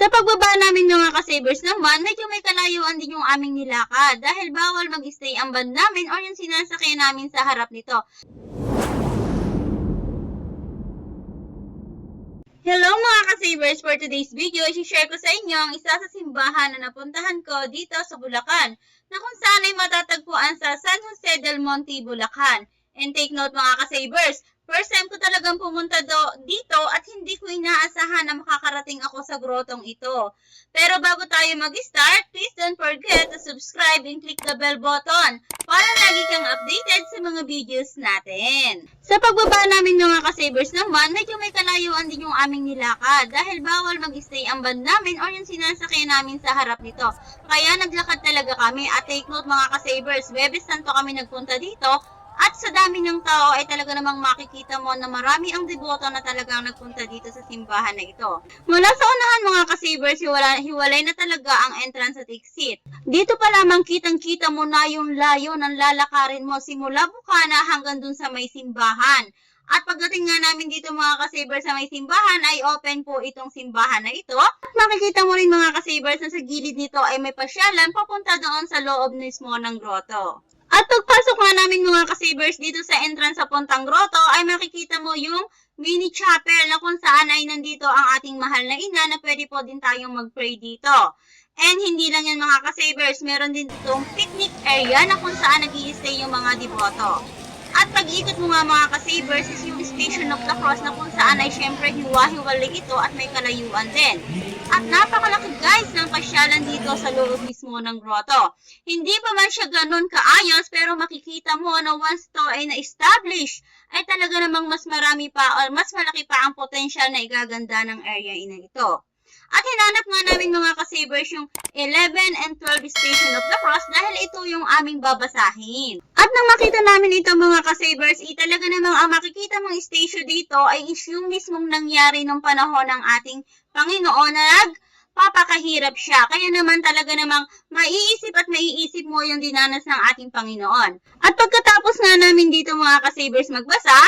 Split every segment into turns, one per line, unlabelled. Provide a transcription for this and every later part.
Sa pagbaba namin mga ka-savers ng van, medyo may kalayuan din yung aming nilakad dahil bawal mag-stay ang van namin o yung sinasakyan namin sa harap nito. Hello mga ka-savers! For today's video, i-share ko sa inyo ang isa sa simbahan na napuntahan ko dito sa Bulacan na kung saan ay matatagpuan sa San Jose del Monte, Bulacan. And take note mga ka-savers, first time ko talagang pumunta dito at hindi ko inaasahan na makakarating ako sa grotong ito. Pero bago tayo mag-start, please don't forget to subscribe and click the bell button para lagi kang updated sa mga videos natin. Sa pagbaba namin mga ka-savers ng van, medyo may kalayuan din yung aming nilakad dahil bawal mag-stay ang van namin o yung sinasakyan namin sa harap nito. Kaya naglakad talaga kami at take note mga ka-savers, Huwebes Santo kami nagpunta dito. At sa dami ng tao ay talaga namang makikita mo na marami ang deboto na talagang nagpunta dito sa simbahan na ito. Mula sa unahan mga ka-savers, hiwalay na talaga ang entrance at exit. Dito pa lamang kitang-kita mo na yung layo ng lalakarin mo simula bukana hanggang dun sa may simbahan. At pagdating nga namin dito mga ka-savers sa may simbahan ay open po itong simbahan na ito. At makikita mo rin mga ka-savers na sa gilid nito ay may pasyalan papunta doon sa loob mismo ng grotto. At pagpasok nga namin mga ka-savers dito sa entrance sa Puntang Grotto ay makikita mo yung mini chapel na kung saan ay nandito ang ating mahal na ina na pwede po din tayong mag-pray dito. And hindi lang yan mga ka-savers, meron din ditong picnic area na kung saan nag-i-stay yung mga deboto. At pag-ikot mo nga mga ka-savers is yung Station of the Cross na kung saan ay syempre hiwa-hiwalay ito at may kalayuan din. At napakalaki guys ng pasyalan dito sa loob mismo ng grotto. Hindi pa man siya ganun kaayos pero makikita mo na once to ay na-establish ay talaga namang mas marami pa o mas malaki pa ang potential na igaganda ng area ina ito. At hinanap nga namin mga ka-savers yung 11 and 12 Station of the Cross dahil ito yung aming babasahin. At nang makita namin ito mga ka-savers, talaga namang ang makikita mong station dito ay yung mismong nangyari nung panahon ng ating Panginoon na nagpapakahirap siya. Kaya naman talaga namang maiisip at maiisip mo yung dinanas ng ating Panginoon. At pagkatapos nga namin dito mga ka-savers magbasa,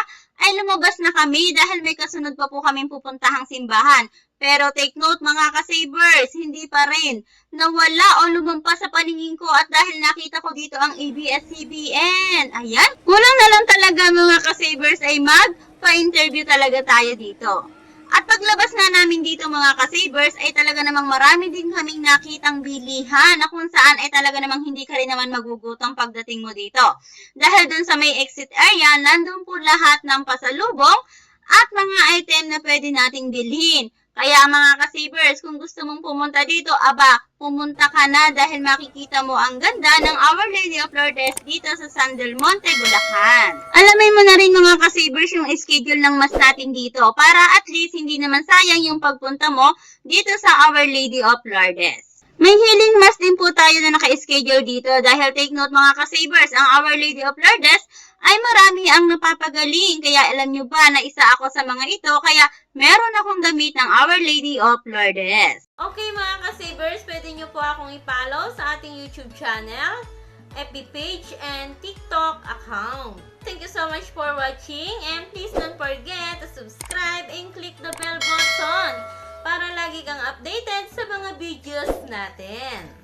ay lumabas na kami dahil may kasunod pa po kaming pupuntahang simbahan. Pero take note mga ka-savers, hindi pa rin nawala o lumampas sa paningin ko at dahil nakita ko dito ang ABS-CBN. Ayan, kulang na lang talaga mga ka-savers ay magpa-interview talaga tayo dito. At paglabas nga namin dito mga ka-savers ay talaga namang marami din kaming nakitang bilihan na kung saan ay talaga namang hindi ka rin naman magugutom pagdating mo dito. Dahil dun sa may exit area, nandun po lahat ng pasalubong at mga item na pwede nating bilhin. Kaya mga ka-savers, kung gusto mong pumunta dito, pumunta ka na dahil makikita mo ang ganda ng Our Lady of Lourdes dito sa San del Monte, Bulacan. Alamin mo na rin mga ka-savers yung schedule ng mas natin dito para at least hindi naman sayang yung pagpunta mo dito sa Our Lady of Lourdes. May healing mass din po tayo na naka-schedule dito dahil take note mga ka-savers, ang Our Lady of Lourdes ay marami ang napapagaling. Kaya alam nyo ba na isa ako sa mga ito kaya meron akong damit ng Our Lady of Lourdes. Okay mga ka-savers, pwede nyo po akong i-follow sa ating YouTube channel, FB page, and TikTok account. Thank you so much for watching and please don't forget to subscribe and click the bell button para lagi kang updated sa mga videos natin.